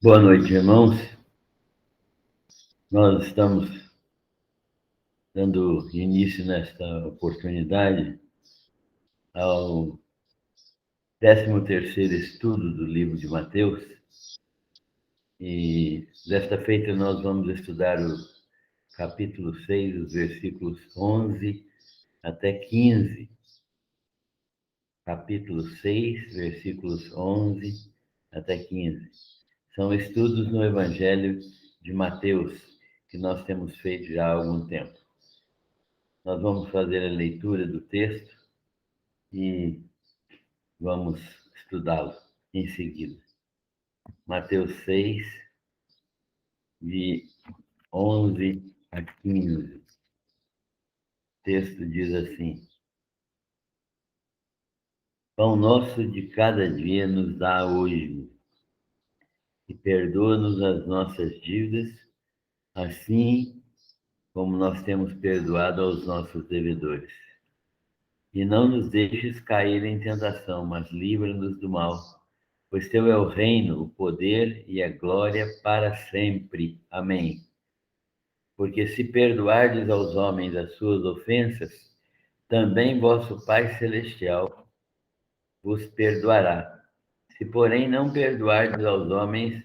Boa noite, irmãos. Nós estamos dando início nesta oportunidade ao 13º estudo do livro de Mateus. E desta feita nós vamos estudar o capítulo 6, os versículos 11 até 15. Capítulo 6, versículos 11 até 15. São estudos no Evangelho de Mateus, que nós temos feito já há algum tempo. Nós vamos fazer a leitura do texto e vamos estudá-lo em seguida. Mateus 6, de 11 a 15. O texto diz assim: Pão nosso de cada dia nos dá hoje, e perdoa-nos as nossas dívidas, assim como nós temos perdoado aos nossos devedores. E não nos deixes cair em tentação, mas livra-nos do mal. Pois teu é o reino, o poder e a glória para sempre. Amém. Porque se perdoardes aos homens as suas ofensas, também vosso Pai Celestial vos perdoará. Se, porém, não perdoardes aos homens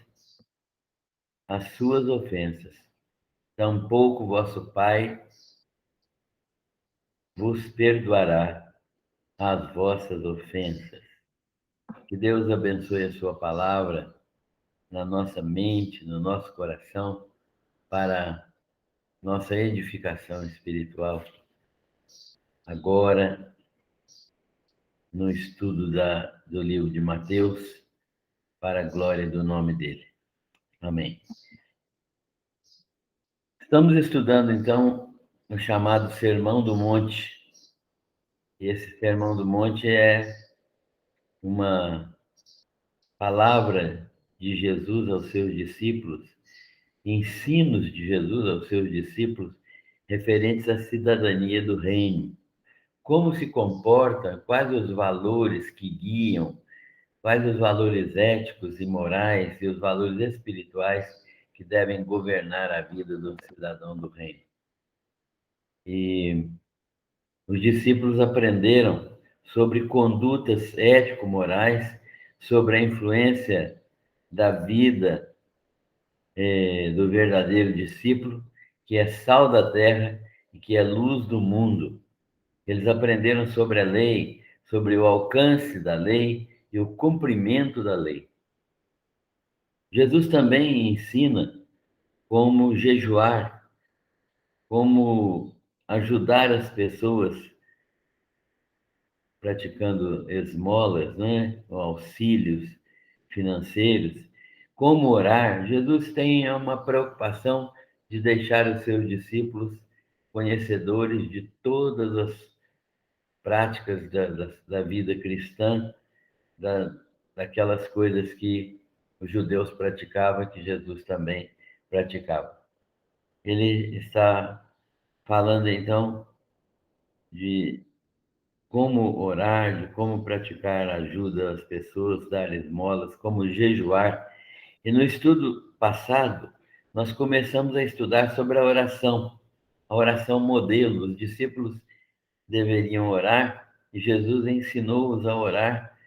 as suas ofensas, tampouco vosso Pai vos perdoará as vossas ofensas. Que Deus abençoe a sua palavra na nossa mente, no nosso coração, para nossa edificação espiritual. Agora, no estudo do livro de Mateus, para a glória do nome dele. Amém. Estamos estudando, então, o chamado Sermão do Monte. E esse Sermão do Monte é uma palavra de Jesus aos seus discípulos, ensinos de Jesus aos seus discípulos, referentes à cidadania do reino. Como se comporta, quais os valores que guiam, quais os valores éticos e morais e os valores espirituais que devem governar a vida do cidadão do reino. E os discípulos aprenderam sobre condutas ético-morais, sobre a influência da vida do verdadeiro discípulo, que é sal da terra e que é luz do mundo. Eles aprenderam sobre a lei, sobre o alcance da lei e o cumprimento da lei. Jesus também ensina como jejuar, como ajudar as pessoas praticando esmolas, né? Ou auxílios financeiros, como orar. Jesus tem uma preocupação de deixar os seus discípulos conhecedores de todas as práticas da vida cristã, daquelas coisas que os judeus praticavam, que Jesus também praticava. Ele está falando, então, de como orar, de como praticar ajuda às pessoas, dar esmolas, como jejuar. E no estudo passado, nós começamos a estudar sobre a oração modelo. Os discípulos deveriam orar e Jesus ensinou-os a orar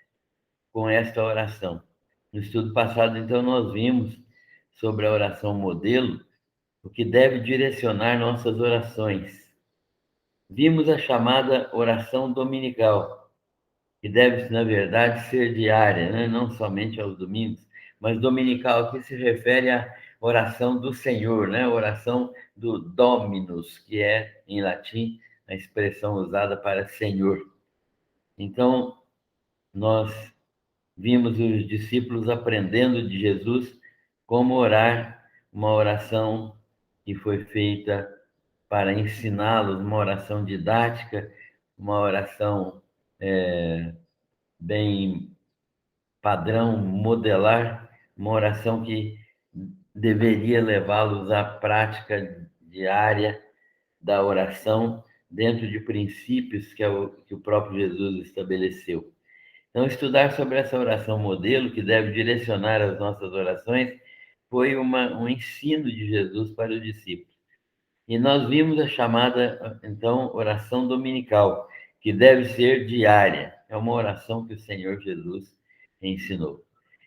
com esta oração. No estudo passado, então, nós vimos sobre a oração modelo, o que deve direcionar nossas orações. Vimos a chamada oração dominical, que deve, na verdade, ser diária, né? Não somente aos domingos, mas dominical, que se refere à oração do Senhor, né? A oração do Dominus, que é, em latim, a expressão usada para Senhor. Então, nós vimos os discípulos aprendendo de Jesus como orar, uma oração que foi feita para ensiná-los, uma oração didática, uma oração bem padrão, modelar, uma oração que deveria levá-los à prática diária da oração dentro de princípios que o próprio Jesus estabeleceu. Então, estudar sobre essa oração modelo, que deve direcionar as nossas orações, foi um ensino de Jesus para os discípulos. E nós vimos a chamada, então, oração dominical, que deve ser diária. É uma oração que o Senhor Jesus ensinou.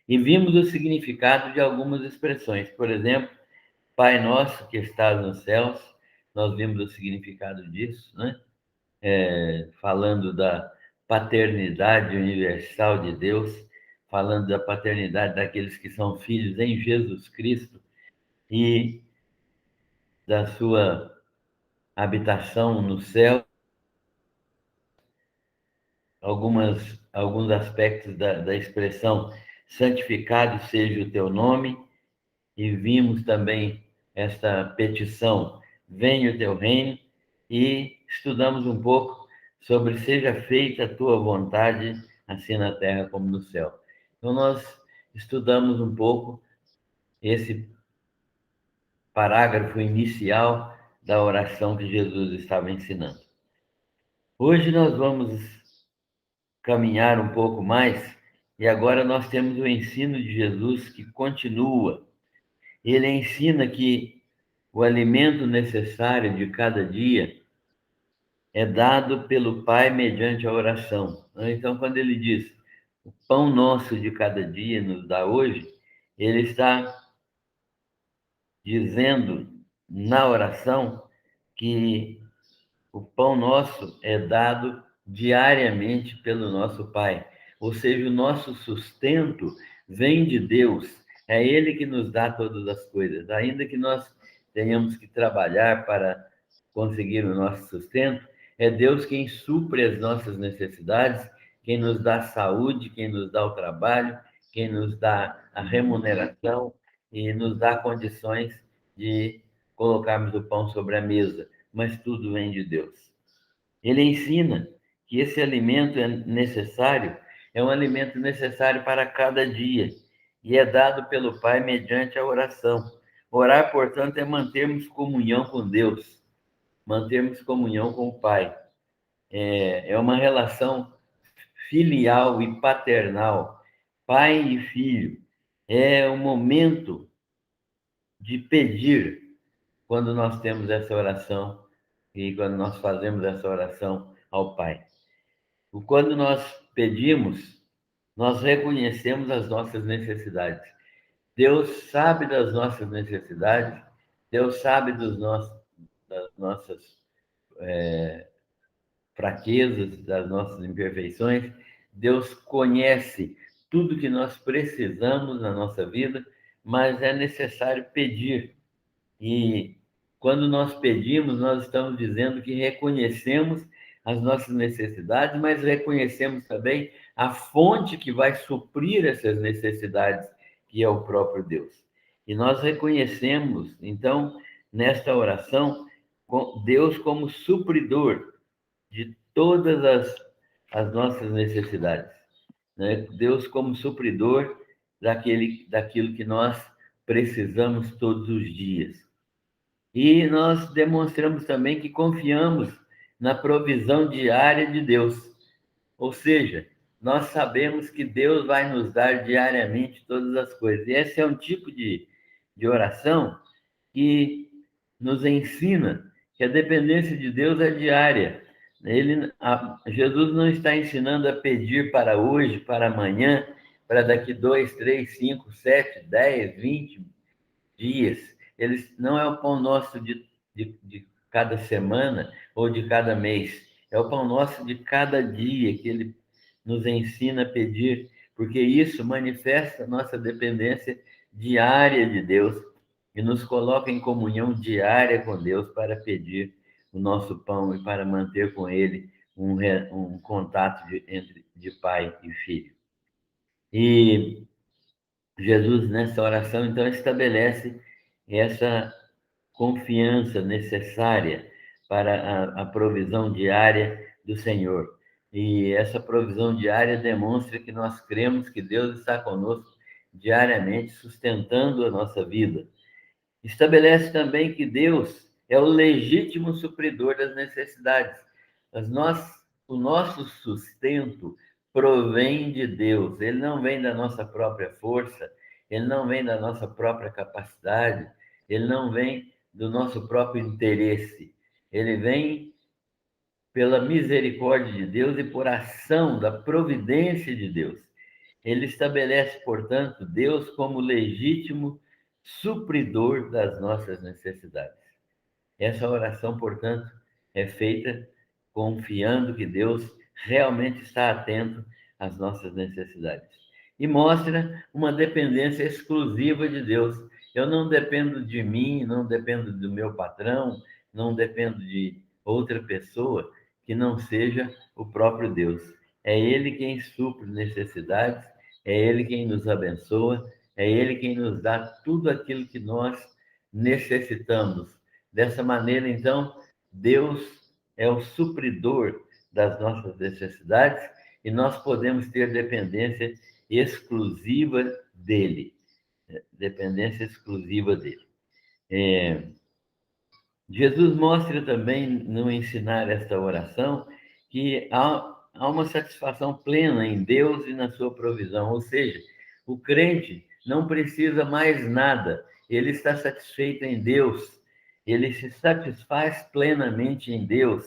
E vimos o significado de algumas expressões. Por exemplo, Pai Nosso que estás nos céus, nós vimos o significado disso, né? Falando da paternidade universal de Deus, falando da paternidade daqueles que são filhos em Jesus Cristo e da sua habitação no céu, alguns aspectos da expressão santificado seja o teu nome, e vimos também esta petição, venha o teu reino, e estudamos um pouco sobre seja feita a tua vontade, assim na terra como no céu. Então, nós estudamos um pouco esse parágrafo inicial da oração que Jesus estava ensinando. Hoje nós vamos caminhar um pouco mais, e agora nós temos o ensino de Jesus que continua. Ele ensina que o alimento necessário de cada dia é dado pelo Pai mediante a oração. Então, quando ele diz, o pão nosso de cada dia nos dá hoje, ele está dizendo na oração que o pão nosso é dado diariamente pelo nosso Pai. Ou seja, o nosso sustento vem de Deus. É Ele que nos dá todas as coisas. Ainda que nós tenhamos que trabalhar para conseguir o nosso sustento, é Deus quem supre as nossas necessidades, quem nos dá saúde, quem nos dá o trabalho, quem nos dá a remuneração e nos dá condições de colocarmos o pão sobre a mesa, mas tudo vem de Deus. Ele ensina que esse alimento é um alimento necessário para cada dia e é dado pelo Pai mediante a oração. Orar, portanto, é mantermos comunhão com Deus, mantermos comunhão com o Pai. É uma relação filial e paternal, pai e filho. É um momento de pedir quando nós temos essa oração e quando nós fazemos essa oração ao Pai. Quando nós pedimos, nós reconhecemos as nossas necessidades. Deus sabe das nossas necessidades, Deus sabe das nossas fraquezas, das nossas imperfeições. Deus conhece tudo que nós precisamos na nossa vida, mas é necessário pedir. E quando nós pedimos, nós estamos dizendo que reconhecemos as nossas necessidades, mas reconhecemos também a fonte que vai suprir essas necessidades, que é o próprio Deus. E nós reconhecemos, então, nesta oração, Deus como supridor de todas as nossas necessidades, né? Deus como supridor daquilo que nós precisamos todos os dias. E nós demonstramos também que confiamos na provisão diária de Deus. Ou seja, nós sabemos que Deus vai nos dar diariamente todas as coisas. E esse é um tipo de oração que nos ensina que a dependência de Deus é diária. Jesus não está ensinando a pedir para hoje, para amanhã, para daqui 2, 3, 5, 7, 10, 20 dias. Eles não é o pão nosso de cada semana ou de cada mês. É o pão nosso de cada dia que ele nos ensina a pedir, porque isso manifesta a nossa dependência diária de Deus e nos coloca em comunhão diária com Deus para pedir o nosso pão e para manter com Ele um contato de pai e filho. E Jesus, nessa oração, então, estabelece essa confiança necessária para a provisão diária do Senhor. E essa provisão diária demonstra que nós cremos que Deus está conosco diariamente, sustentando a nossa vida. Estabelece também que Deus é o legítimo supridor das necessidades. O nosso sustento provém de Deus, ele não vem da nossa própria força, ele não vem da nossa própria capacidade, ele não vem do nosso próprio interesse, ele vem pela misericórdia de Deus e por ação da providência de Deus. Ele estabelece, portanto, Deus como legítimo supridor das nossas necessidades. Essa oração, portanto, é feita confiando que Deus realmente está atento às nossas necessidades. E mostra uma dependência exclusiva de Deus. Eu não dependo de mim, não dependo do meu patrão, não dependo de outra pessoa que não seja o próprio Deus. É Ele quem supre necessidades, é Ele quem nos abençoa, é Ele quem nos dá tudo aquilo que nós necessitamos. Dessa maneira, então, Deus é o supridor das nossas necessidades e nós podemos ter dependência exclusiva dele. Dependência exclusiva dele. Jesus mostra também, no ensinar esta oração, que há uma satisfação plena em Deus e na sua provisão, ou seja, o crente não precisa mais nada, ele está satisfeito em Deus, ele se satisfaz plenamente em Deus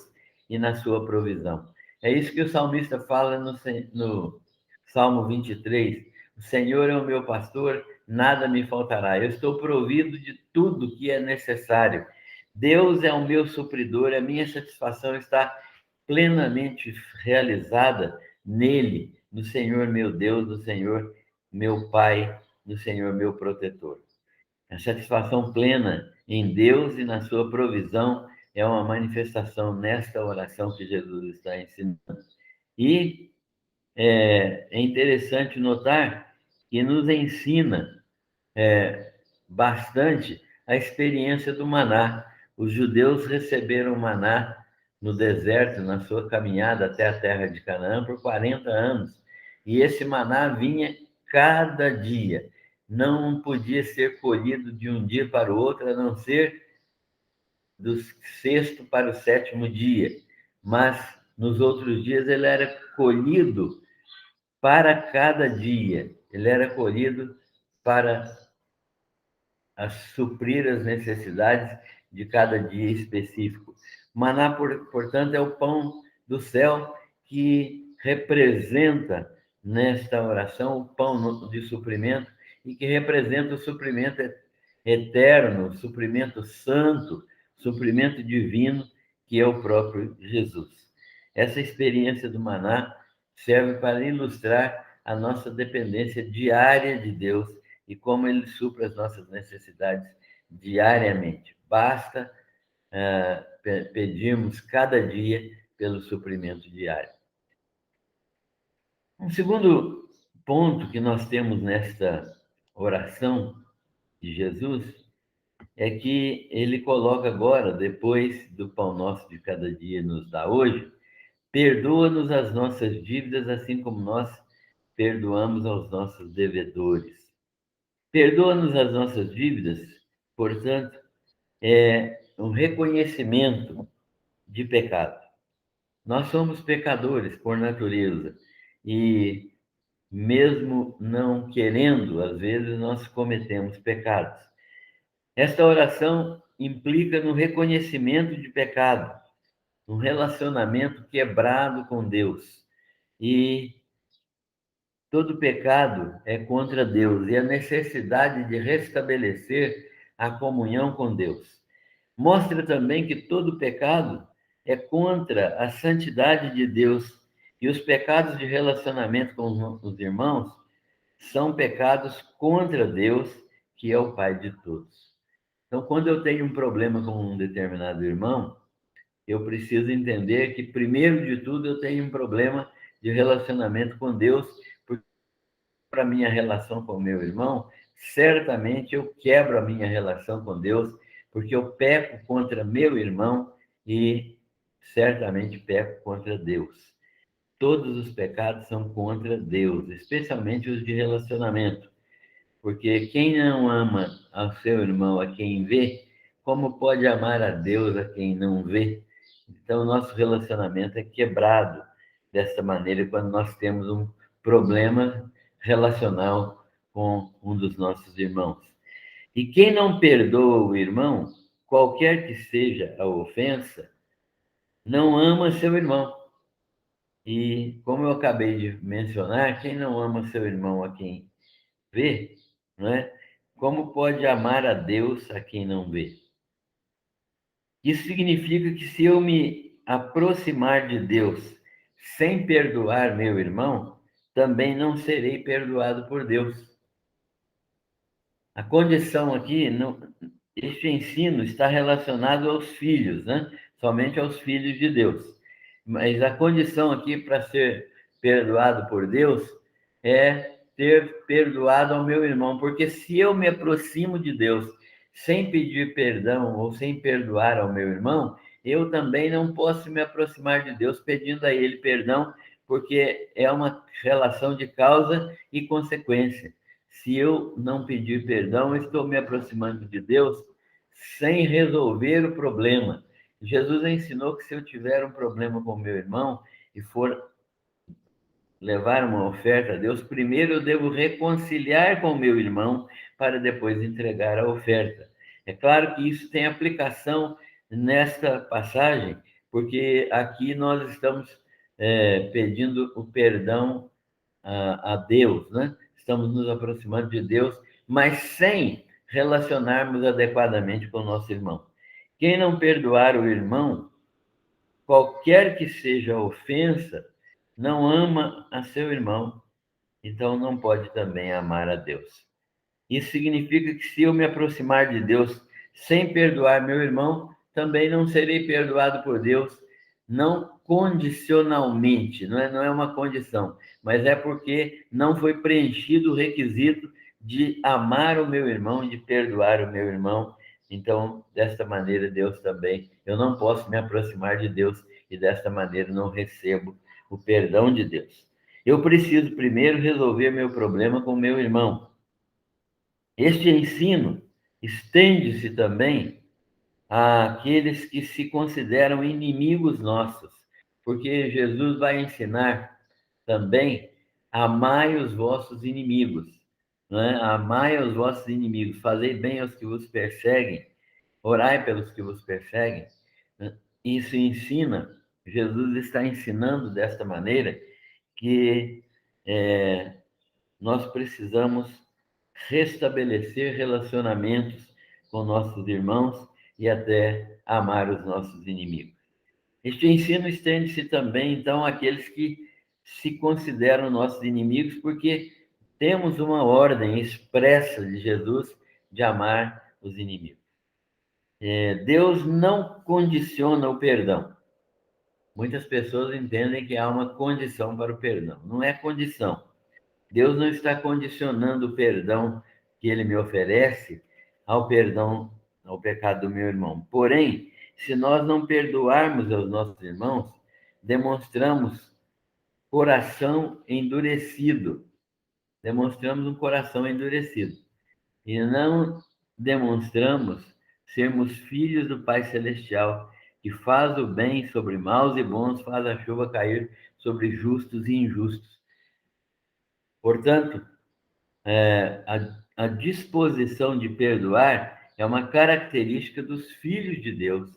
e na sua provisão. É isso que o salmista fala no Salmo 23, o Senhor é o meu pastor, nada me faltará, eu estou provido de tudo que é necessário. Deus é o meu supridor, a minha satisfação está plenamente realizada nele, no Senhor meu Deus, no Senhor meu Pai, no Senhor meu protetor. A satisfação plena em Deus e na sua provisão é uma manifestação nesta oração que Jesus está ensinando. E é interessante notar que nos ensina bastante a experiência do maná. Os judeus receberam maná no deserto, na sua caminhada até a terra de Canaã, por 40 anos. E esse maná vinha cada dia. Não podia ser colhido de um dia para o outro, a não ser do sexto para o sétimo dia. Mas nos outros dias ele era colhido para cada dia. Ele era colhido para suprir as necessidades de cada dia específico. Maná, portanto, é o pão do céu que representa nesta oração o pão de suprimento e que representa o suprimento eterno, o suprimento santo, suprimento divino, que é o próprio Jesus. Essa experiência do maná serve para ilustrar a nossa dependência diária de Deus e como ele supre as nossas necessidades diariamente. Basta pedirmos cada dia pelo suprimento diário. Um segundo ponto que nós temos nesta oração de Jesus é que ele coloca agora, depois do pão nosso de cada dia nos dá hoje, perdoa-nos as nossas dívidas, assim como nós perdoamos aos nossos devedores. Perdoa-nos as nossas dívidas, portanto, é um reconhecimento de pecado. Nós somos pecadores por natureza e, mesmo não querendo, às vezes nós cometemos pecados. Esta oração implica no reconhecimento de pecado, um relacionamento quebrado com Deus. E todo pecado é contra Deus e a necessidade de restabelecer a comunhão com Deus. Mostra também que todo pecado é contra a santidade de Deus e os pecados de relacionamento com os irmãos são pecados contra Deus, que é o Pai de todos. Então, quando eu tenho um problema com um determinado irmão, eu preciso entender que, primeiro de tudo, eu tenho um problema de relacionamento com Deus, porque para a minha relação com o meu irmão, certamente eu quebro a minha relação com Deus, porque eu peco contra meu irmão e certamente peco contra Deus. Todos os pecados são contra Deus, especialmente os de relacionamento, porque quem não ama ao seu irmão, a quem vê, como pode amar a Deus a quem não vê? Então, nosso relacionamento é quebrado dessa maneira quando nós temos um problema relacional com um dos nossos irmãos. E quem não perdoa o irmão, qualquer que seja a ofensa, não ama seu irmão. E, como eu acabei de mencionar, quem não ama seu irmão a quem vê, não é? Como pode amar a Deus a quem não vê? Isso significa que se eu me aproximar de Deus sem perdoar meu irmão, também não serei perdoado por Deus. A condição aqui, este ensino está relacionado aos filhos, né? Somente aos filhos de Deus. Mas a condição aqui para ser perdoado por Deus é ter perdoado ao meu irmão, porque se eu me aproximo de Deus sem pedir perdão ou sem perdoar ao meu irmão, eu também não posso me aproximar de Deus pedindo a ele perdão, porque é uma relação de causa e consequência. Se eu não pedir perdão, eu estou me aproximando de Deus sem resolver o problema. Jesus ensinou que se eu tiver um problema com meu irmão e for levar uma oferta a Deus, primeiro eu devo reconciliar com meu irmão para depois entregar a oferta. É claro que isso tem aplicação nesta passagem, porque aqui nós estamos pedindo o perdão a Deus, né? Estamos nos aproximando de Deus, mas sem relacionarmos adequadamente com o nosso irmão. Quem não perdoar o irmão, qualquer que seja a ofensa, não ama a seu irmão, então não pode também amar a Deus. Isso significa que se eu me aproximar de Deus sem perdoar meu irmão, também não serei perdoado por Deus, não condicionalmente, não é uma condição, mas é porque não foi preenchido o requisito de amar o meu irmão, de perdoar o meu irmão. Então, desta maneira, Deus também, eu não posso me aproximar de Deus e desta maneira não recebo o perdão de Deus. Eu preciso primeiro resolver meu problema com meu irmão. Este ensino estende-se também àqueles que se consideram inimigos nossos, porque Jesus vai ensinar também: amai os vossos inimigos, não é? Amai os vossos inimigos, fazei bem aos que vos perseguem, orai pelos que vos perseguem. Isso ensina, Jesus está ensinando desta maneira que nós precisamos restabelecer relacionamentos com nossos irmãos e até amar os nossos inimigos. Este ensino estende-se também, então, àqueles que se consideram nossos inimigos, porque temos uma ordem expressa de Jesus de amar os inimigos. Deus não condiciona o perdão. Muitas pessoas entendem que há uma condição para o perdão. Não é condição. Deus não está condicionando o perdão que ele me oferece ao perdão, ao pecado do meu irmão. Porém, se nós não perdoarmos aos nossos irmãos, demonstramos coração endurecido. Demonstramos um coração endurecido. E não demonstramos sermos filhos do Pai Celestial, que faz o bem sobre maus e bons, faz a chuva cair sobre justos e injustos. Portanto, a disposição de perdoar é uma característica dos filhos de Deus.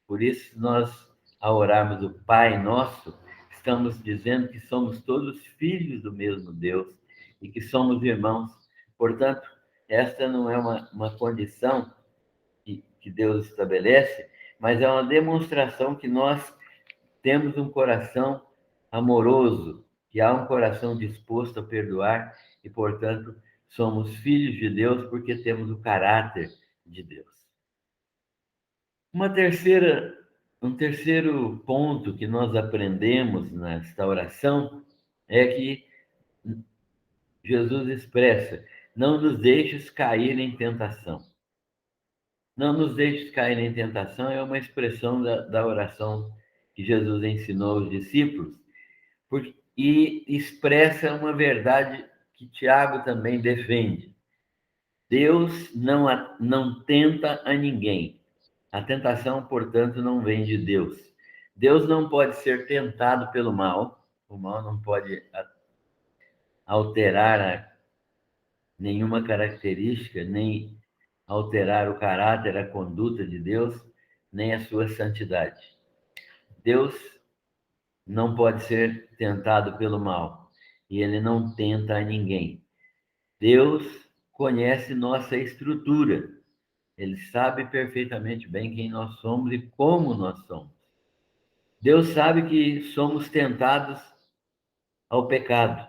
Por isso, nós, ao orarmos o Pai Nosso, estamos dizendo que somos todos filhos do mesmo Deus e que somos irmãos. Portanto, esta não é uma condição que Deus estabelece, mas é uma demonstração que nós temos um coração amoroso, que há um coração disposto a perdoar e, portanto, somos filhos de Deus porque temos o caráter de Deus. Um terceiro ponto que nós aprendemos nesta oração é que Jesus expressa: não nos deixes cair em tentação. Não nos deixes cair em tentação é uma expressão da oração que Jesus ensinou aos discípulos, e expressa uma verdade que Tiago também defende. Deus não tenta a ninguém. A tentação, portanto, não vem de Deus. Deus não pode ser tentado pelo mal. O mal não pode alterar nenhuma característica, nem alterar o caráter, a conduta de Deus, nem a sua santidade. Deus não pode ser tentado pelo mal, e ele não tenta a ninguém. Deus conhece nossa estrutura, ele sabe perfeitamente bem quem nós somos e como nós somos. Deus sabe que somos tentados ao pecado.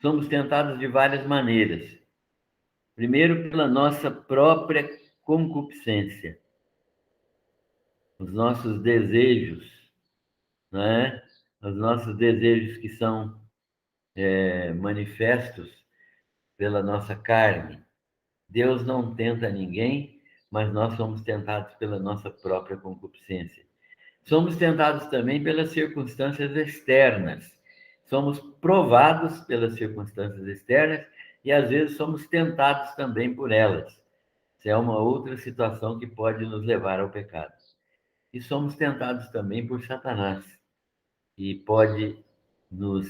Somos tentados de várias maneiras. Primeiro, pela nossa própria concupiscência, os nossos desejos, né? Os nossos desejos que são manifestos pela nossa carne. Deus não tenta ninguém, mas nós somos tentados pela nossa própria concupiscência. Somos tentados também pelas circunstâncias externas. Somos provados pelas circunstâncias externas e, às vezes, somos tentados também por elas. Isso é uma outra situação que pode nos levar ao pecado. E somos tentados também por Satanás, que pode nos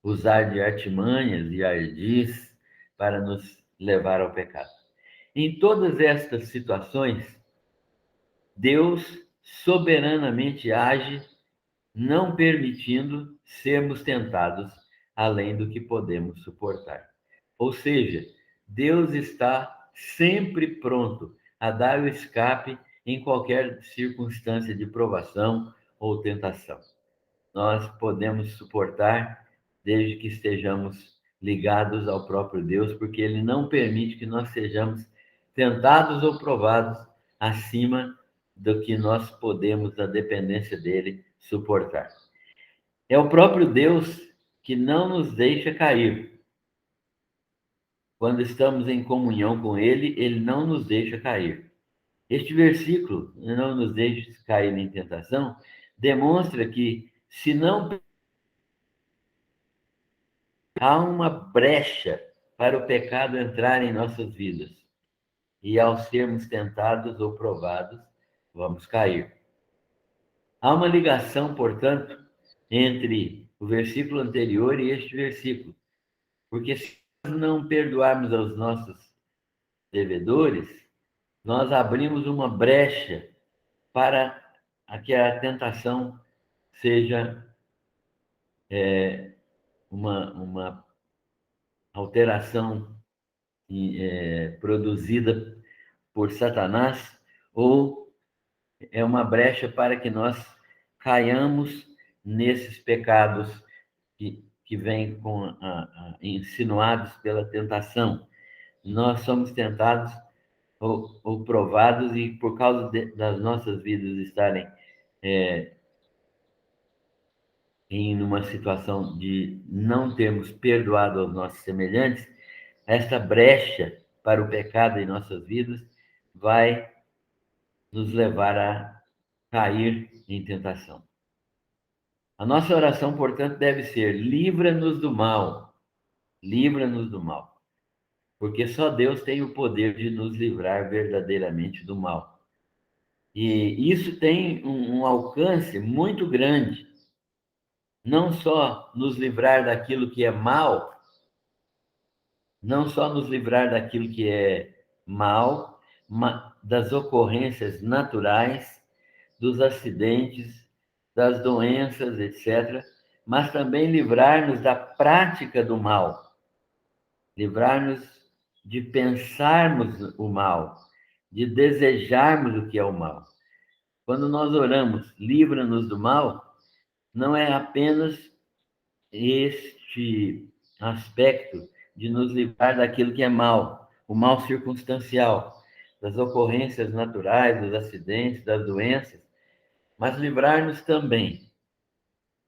usar de artimanhas e ardis para nos levar ao pecado. Em todas estas situações, Deus soberanamente age, não permitindo sermos tentados além do que podemos suportar. Ou seja, Deus está sempre pronto a dar o escape em qualquer circunstância de provação ou tentação. Nós podemos suportar desde que estejamos ligados ao próprio Deus, porque Ele não permite que nós sejamos tentados ou provados acima do que nós podemos, na dependência dele, suportar. É o próprio Deus que não nos deixa cair. Quando estamos em comunhão com Ele, Ele não nos deixa cair. Este versículo, não nos deixe cair em tentação, demonstra que, se não há uma brecha para o pecado entrar em nossas vidas, e ao sermos tentados ou provados, vamos cair. Há uma ligação, portanto, entre o versículo anterior e este versículo, porque se nós não perdoarmos aos nossos devedores, nós abrimos uma brecha para que a tentação seja uma alteração produzida por Satanás, ou é uma brecha para que nós caiamos nesses pecados que vêm insinuados pela tentação. Nós somos tentados ou provados, e por causa das nossas vidas estarem em uma situação de não termos perdoado aos nossos semelhantes, esta brecha para o pecado em nossas vidas vai nos levar a cair em tentação. A nossa oração, portanto, deve ser: livra-nos do mal, livra-nos do mal, porque só Deus tem o poder de nos livrar verdadeiramente do mal. E isso tem um alcance muito grande, não só nos livrar daquilo que é mal, não só nos livrar daquilo que é mal, das ocorrências naturais, dos acidentes, das doenças, etc., mas também livrar-nos da prática do mal, livrar-nos de pensarmos o mal, de desejarmos o que é o mal. Quando nós oramos, livra-nos do mal, não é apenas este aspecto de nos livrar daquilo que é mal, o mal circunstancial, das ocorrências naturais, dos acidentes, das doenças, mas livrar-nos também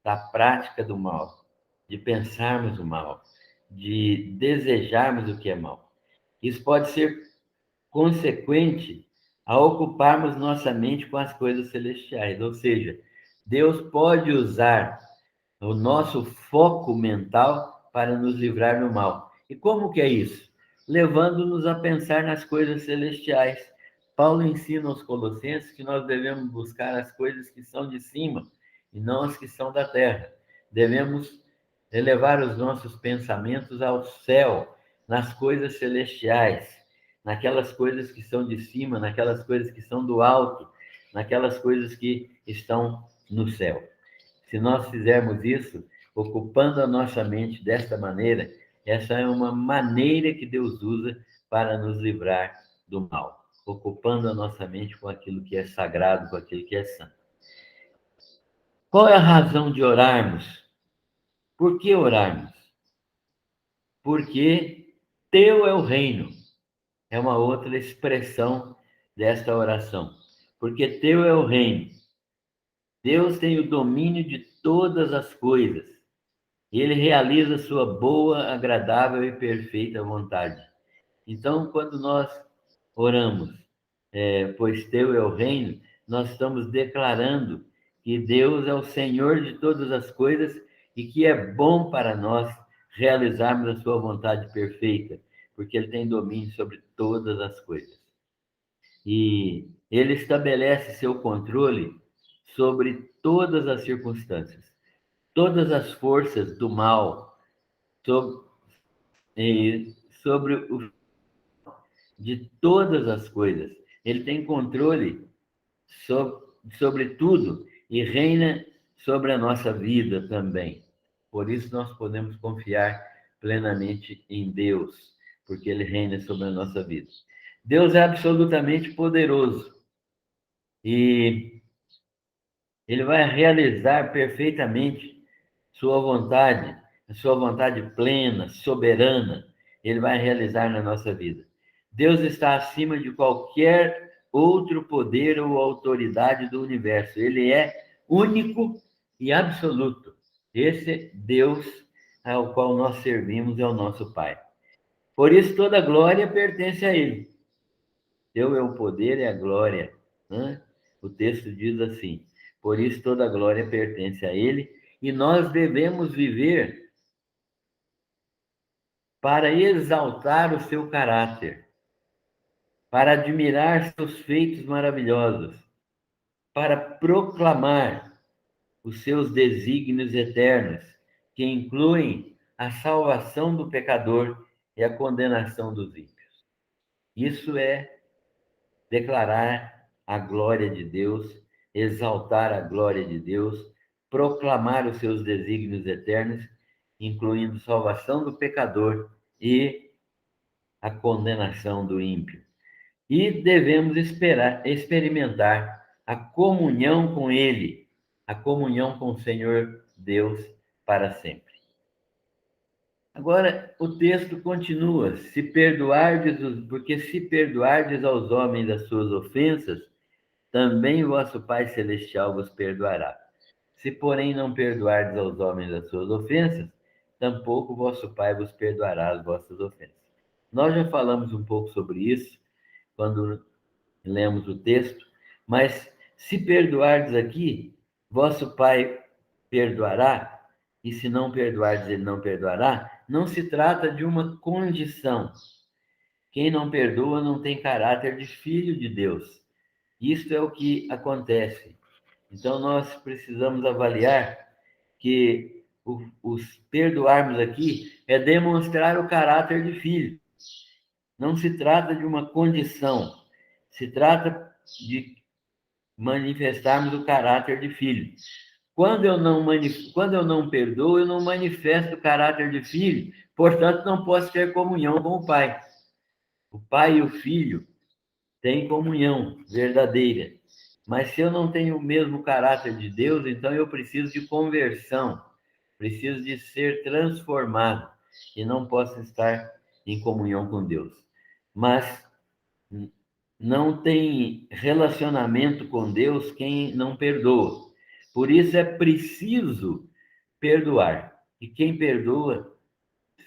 da prática do mal, de pensarmos o mal, de desejarmos o que é mal. Isso pode ser consequente a ocuparmos nossa mente com as coisas celestiais, ou seja, Deus pode usar o nosso foco mental para nos livrar do mal. E como que é isso? Levando-nos a pensar nas coisas celestiais. Paulo ensina aos Colossenses que nós devemos buscar as coisas que são de cima e não as que são da terra. Devemos elevar os nossos pensamentos ao céu, nas coisas celestiais, naquelas coisas que são de cima, naquelas coisas que são do alto, naquelas coisas que estão no céu. Se nós fizermos isso, ocupando a nossa mente desta maneira, essa é uma maneira que Deus usa para nos livrar do mal, ocupando a nossa mente com aquilo que é sagrado, com aquilo que é santo. Qual é a razão de orarmos? Por que orarmos? Porque teu é o reino. É uma outra expressão desta oração. Porque teu é o reino. Deus tem o domínio de todas as coisas. Ele realiza sua boa, agradável e perfeita vontade. Então, quando nós oramos, pois teu é o reino, nós estamos declarando que Deus é o Senhor de todas as coisas e que é bom para nós realizarmos a sua vontade perfeita, porque ele tem domínio sobre todas as coisas. E ele estabelece seu controle sobre todas as circunstâncias, todas as forças do mal, sobre, sobre o de todas as coisas. Ele tem controle sobre tudo e reina sobre a nossa vida também. Por isso nós podemos confiar plenamente em Deus, porque ele reina sobre a nossa vida. Deus é absolutamente poderoso e ele vai realizar perfeitamente sua vontade, a sua vontade plena, soberana, ele vai realizar na nossa vida. Deus está acima de qualquer outro poder ou autoridade do universo. Ele é único e absoluto. Esse Deus ao qual nós servimos é o nosso Pai. Por isso toda glória pertence a Ele. Teu é o poder e a glória, né? O texto diz assim: por isso toda glória pertence a Ele, e nós devemos viver para exaltar o seu caráter, para admirar seus feitos maravilhosos, para proclamar os seus desígnios eternos, que incluem a salvação do pecador e a condenação dos ímpios. Isso é declarar a glória de Deus, exaltar a glória de Deus, proclamar os seus desígnios eternos, incluindo salvação do pecador e a condenação do ímpio. E devemos experimentar a comunhão com Ele, a comunhão com o Senhor Deus para sempre. Agora, o texto continua: se perdoardes, porque se perdoardes aos homens as suas ofensas, também vosso Pai Celestial vos perdoará. Se, porém, não perdoardes aos homens as suas ofensas, tampouco vosso Pai vos perdoará as vossas ofensas. Nós já falamos um pouco sobre isso quando lemos o texto, mas se perdoardes aqui, vosso Pai perdoará, e se não perdoardes, ele não perdoará, não se trata de uma condição. Quem não perdoa não tem caráter de filho de Deus. Isto é o que acontece. Então, nós precisamos avaliar que os perdoarmos aqui é demonstrar o caráter de filho. Não se trata de uma condição, se trata de manifestarmos o caráter de filho. Quando eu não perdoo, eu não manifesto o caráter de filho, portanto, não posso ter comunhão com o Pai. O Pai e o Filho têm comunhão verdadeira. Mas se eu não tenho o mesmo caráter de Deus, então eu preciso de conversão, preciso de ser transformado e não posso estar em comunhão com Deus. Mas não tem relacionamento com Deus quem não perdoa. Por isso é preciso perdoar. E quem perdoa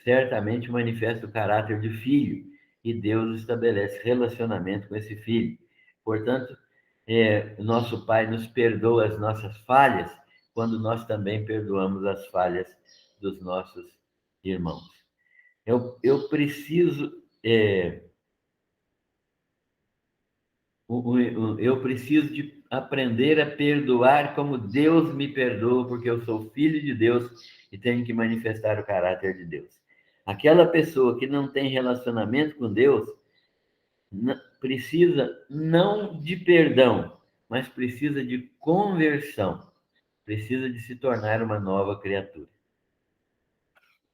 certamente manifesta o caráter de filho, e Deus estabelece relacionamento com esse filho. Portanto, nosso Pai nos perdoa as nossas falhas, quando nós também perdoamos as falhas dos nossos irmãos. Eu preciso eu preciso de aprender a perdoar como Deus me perdoa, porque eu sou filho de Deus e tenho que manifestar o caráter de Deus. Aquela pessoa que não tem relacionamento com Deus precisa não de perdão, mas precisa de conversão, precisa de se tornar uma nova criatura.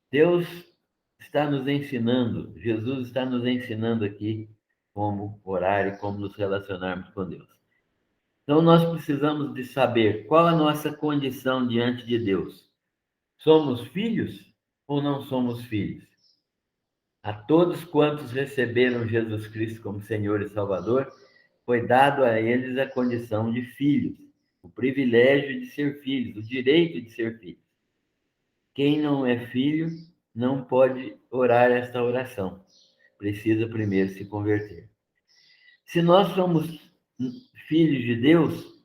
Deus está nos ensinando, Jesus está nos ensinando aqui como orar e como nos relacionarmos com Deus. Então, nós precisamos de saber qual a nossa condição diante de Deus. Somos filhos ou não somos filhos? A todos quantos receberam Jesus Cristo como Senhor e Salvador, foi dado a eles a condição de filhos, o privilégio de ser filhos, o direito de ser filhos. Quem não é filho não pode orar esta oração. Precisa primeiro se converter. Se nós somos filhos de Deus,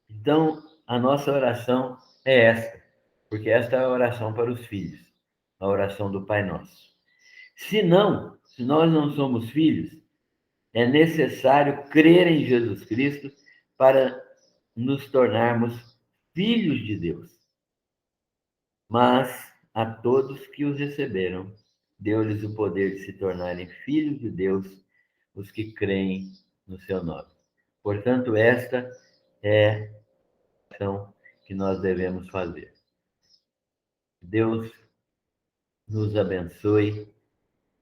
então a nossa oração é esta, porque esta é a oração para os filhos, a oração do Pai Nosso. Se nós não somos filhos, é necessário crer em Jesus Cristo para nos tornarmos filhos de Deus. Mas a todos que os receberam, deu-lhes o poder de se tornarem filhos de Deus, os que creem no seu nome. Portanto, esta é a ação que nós devemos fazer. Deus nos abençoe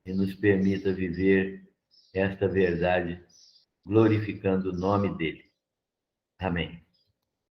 e nos permita viver esta verdade, glorificando o nome dele. Amém.